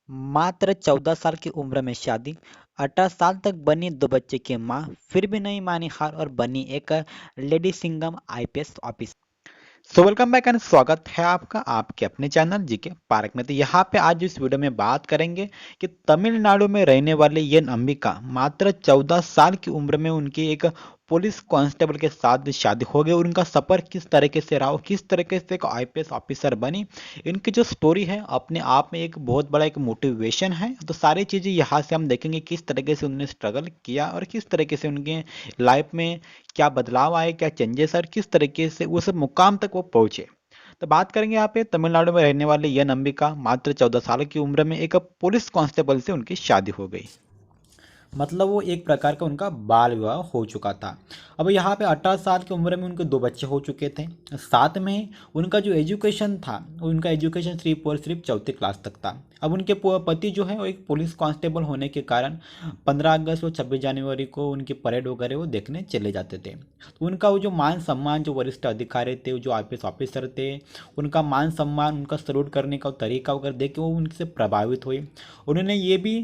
मात्र 14 साल की उम्र में शादी, 18 साल तक बनी 2 बच्चे की मां, फिर भी नहीं मानी हार और बनी एक lady Singham IPS officer. So welcome back and स्वागत है आपका आपके अपने चैनल जीके पार्क में। तो यहाँ पे आज इस वीडियो में बात करेंगे कि तमिलनाडु में रहने वाले एन अंबिका मात्र 14 साल की उम्र में उनकी एक पुलिस कांस्टेबल के साथ शादी हो गई और उनका सफर किस तरीके से रहा, किस तरीके से एक आईपीएस ऑफिसर बनी। इनकी जो स्टोरी है अपने आप में एक बहुत बड़ा एक मोटिवेशन है। तो सारी चीजें यहाँ से हम देखेंगे किस तरीके से उन्होंने स्ट्रगल किया और किस तरीके से उनके लाइफ में क्या बदलाव आए, क्या चेंजेस और किस तरीके से उस मुकाम तक वो पहुंचे। तो बात करेंगे यहाँ पे तमिलनाडु में रहने वाले एन अंबिका मात्र 14 साल की उम्र में एक पुलिस कांस्टेबल से उनकी शादी हो गई। मतलब वो एक प्रकार का उनका बाल विवाह हो चुका था। अब यहाँ पे 18 साल की उम्र में उनके 2 बच्चे हो चुके थे। साथ में उनका जो एजुकेशन था, उनका एजुकेशन सिर्फ और सिर्फ 4th क्लास तक था। अब उनके पति जो है वो एक पुलिस कांस्टेबल होने के कारण 15 अगस्त और 26 जनवरी को उनकी परेड वगैरह वो देखने चले जाते थे। तो उनका वो जो मान सम्मान, जो वरिष्ठ अधिकारी थे, जो आईपीएस ऑफिसर थे, उनका मान सम्मान, उनका सल्यूट करने का तरीका वगैरह देख के वो उनसे प्रभावित हुए। उन्होंने ये भी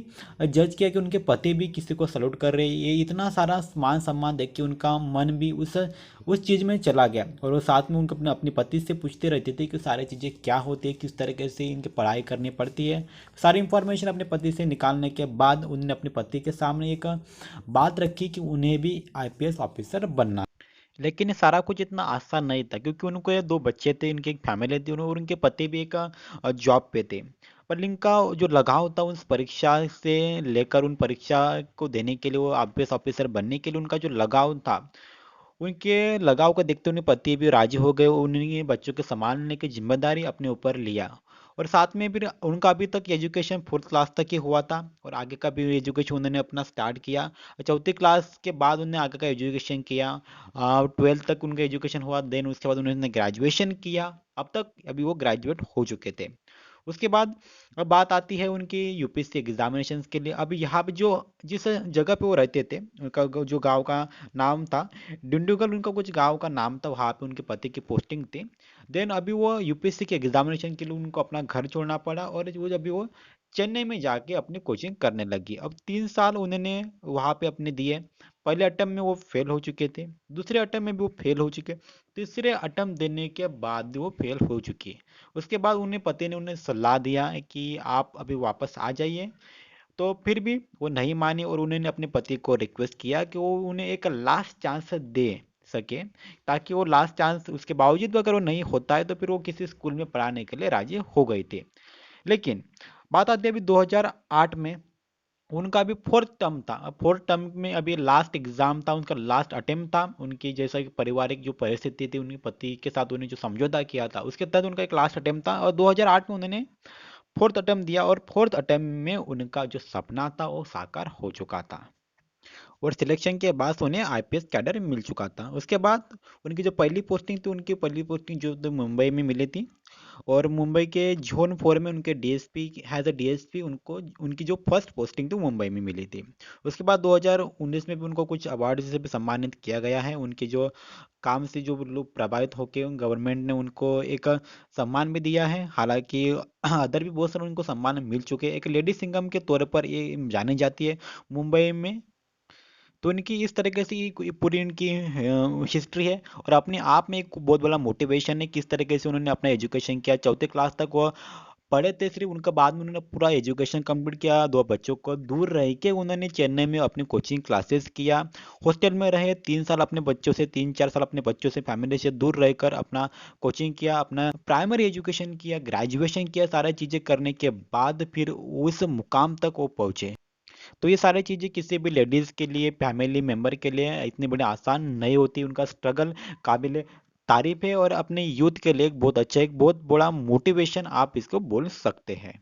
जज किया कि उनके पति भी किसी को सल्यूट कर रहे हैं। ये इतना सारा मान सम्मान देख के उनका मन भी उस चीज़ में चला गया और वो साथ में उनको अपने पति से पूछते रहते थे कि सारी चीज़ें क्या होती है, किस तरीके से इनकी पढ़ाई करनी पड़ती है। सारी इंफॉर्मेशन अपने पति से निकालने के बाद उन्होंने अपने पति के सामने एक बात रखी कि उन्हें भी आईपीएस ऑफिसर बनना। लेकिन ये सारा कुछ इतना आसान नहीं था क्योंकि उनको ये 2 बच्चे थे, इनकी एक फैमिली थी और उनके पति भी एक जॉब पे थे। पर इनका जो लगाव था उस परीक्षा से लेकर उन परीक्षा को देने के लिए, वो आईपीएस ऑफिसर बनने के लिए उनका जो लगाव था, उनके लगाव को देखते उन्हें पति भी राजी हो गए। उन्हें बच्चों के संभालने की जिम्मेदारी अपने ऊपर लिया और साथ में फिर उनका अभी तक एजुकेशन 4th क्लास तक ही हुआ था और आगे का भी एजुकेशन उन्होंने अपना स्टार्ट किया। 4th क्लास के बाद उन्होंने आगे का एजुकेशन किया। 12th तक उनका एजुकेशन हुआ, देन उसके बाद उन्होंने ग्रेजुएशन किया। अब तक अभी वो ग्रेजुएट हो चुके थे। उसके बाद अब बात आती है उनकी यूपीएससी एग्जामिनेशंस के लिए। अब यहाँ पे जो जिस जगह पे वो रहते थे, उनका जो गांव का नाम था डिंडुगल, उनका कुछ गांव का नाम था, वहाँ पे उनके पति की पोस्टिंग थी। देन अभी वो यूपीएससी के एग्जामिनेशन के लिए उनको अपना घर छोड़ना पड़ा और वो अभी वो चेन्नई में जाके अपनी कोचिंग करने लगी। अब 3 साल उन्होंने वहाँ पे अपने दिए। पहले अटेम्प्ट में वो फेल हो चुके थे, दूसरे अटेम्प्ट में भी वो फेल हो चुके, तीसरे अटेम्प्ट देने के बाद वो फेल हो चुकी। उसके बाद उन्हें पति ने उन्हें सलाह दिया है कि आप अभी वापस आ जाइए। तो फिर भी वो नहीं मानी और उन्होंने अपने पति को रिक्वेस्ट किया कि वो उन्हें एक लास्ट चांस दे सके, ताकि वो लास्ट चांस उसके बावजूद अगर वो नहीं होता है तो फिर वो किसी स्कूल में पढ़ाने के लिए राजी हो गई थी। लेकिन बात आती है अभी 2008 में, उनका अभी 4th टर्म था। अब 4th टर्म में अभी लास्ट एग्जाम था, उनका लास्ट अटेम्प्ट था। उनकी जैसा कि पारिवारिक जो परिस्थिति थी, उनके पति के साथ उन्हें जो समझौता किया था उसके तहत उनका एक लास्ट अटेम्प्ट था और 2008 में उन्होंने 4th अटेम्प्ट दिया और 4th अटेम्प्ट में उनका जो सपना था वो साकार हो चुका था और सिलेक्शन के बाद उन्हें आईपीएस कैडर मिल चुका था। उसके बाद उनकी जो पहली पोस्टिंग थी, उनकी पहली पोस्टिंग जो तो मुंबई में मिली थी और मुंबई के जोन 4 में उनके डीएसपी एज अ डीएसपी उनको उनकी जो फर्स्ट पोस्टिंग थी मुंबई में मिली थी। उसके बाद 2019 में भी उनको कुछ अवार्ड से भी सम्मानित किया गया है। उनके जो काम से जो लोग प्रभावित होकर गवर्नमेंट ने उनको एक सम्मान भी दिया है। हालांकि अदर भी बहुत सारे उनको सम्मान मिल चुके हैं। एक लेडी सिंघम के तौर पर ये जानी जाती है मुंबई में। तो इनकी इस तरीके से पूरी इनकी हिस्ट्री है और अपने आप में एक बहुत बड़ा मोटिवेशन है किस तरीके से उन्होंने अपना एजुकेशन किया। 4th क्लास तक वो पढ़े थे सिर्फ, उनका बाद में उन्होंने पूरा एजुकेशन कंप्लीट किया। 2 बच्चों को दूर रह के उन्होंने चेन्नई में अपनी कोचिंग क्लासेस किया। हॉस्टल में रहे 3 साल अपने बच्चों से, 3-4 साल अपने बच्चों से, फैमिली से दूर रहकर अपना कोचिंग किया, अपना प्राइमरी एजुकेशन किया, ग्रेजुएशन किया। सारी चीज़ें करने के बाद फिर उस मुकाम तक वो पहुँचे। तो ये सारी चीज़ें किसी भी लेडीज़ के लिए, फैमिली मेंबर के लिए इतनी बड़ी आसान नहीं होती। उनका स्ट्रगल काबिल तारीफ है और अपने यूथ के लिए एक बहुत अच्छा, एक बहुत बड़ा मोटिवेशन आप इसको बोल सकते हैं।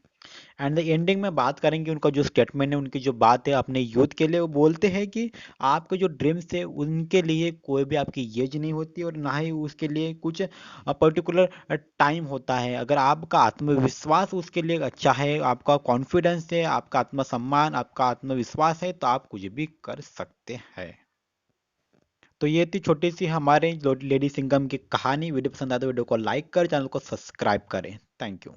एंड द एंडिंग में बात करेंगे उनका जो स्टेटमेंट है, उनकी जो बात है अपने यूथ के लिए, वो बोलते हैं कि आपके जो ड्रीम्स है उनके लिए कोई भी आपकी एज नहीं होती और ना ही उसके लिए कुछ पर्टिकुलर टाइम होता है। अगर आपका आत्मविश्वास उसके लिए अच्छा है, आपका कॉन्फिडेंस है, आपका आत्मसम्मान, आपका आत्मविश्वास है, तो आप कुछ भी कर सकते हैं। तो ये थी छोटी सी हमारे लेडी सिंघम की कहानी। वीडियो पसंद आए तो वीडियो को लाइक कर, चैनल को सब्सक्राइब करें। Thank you.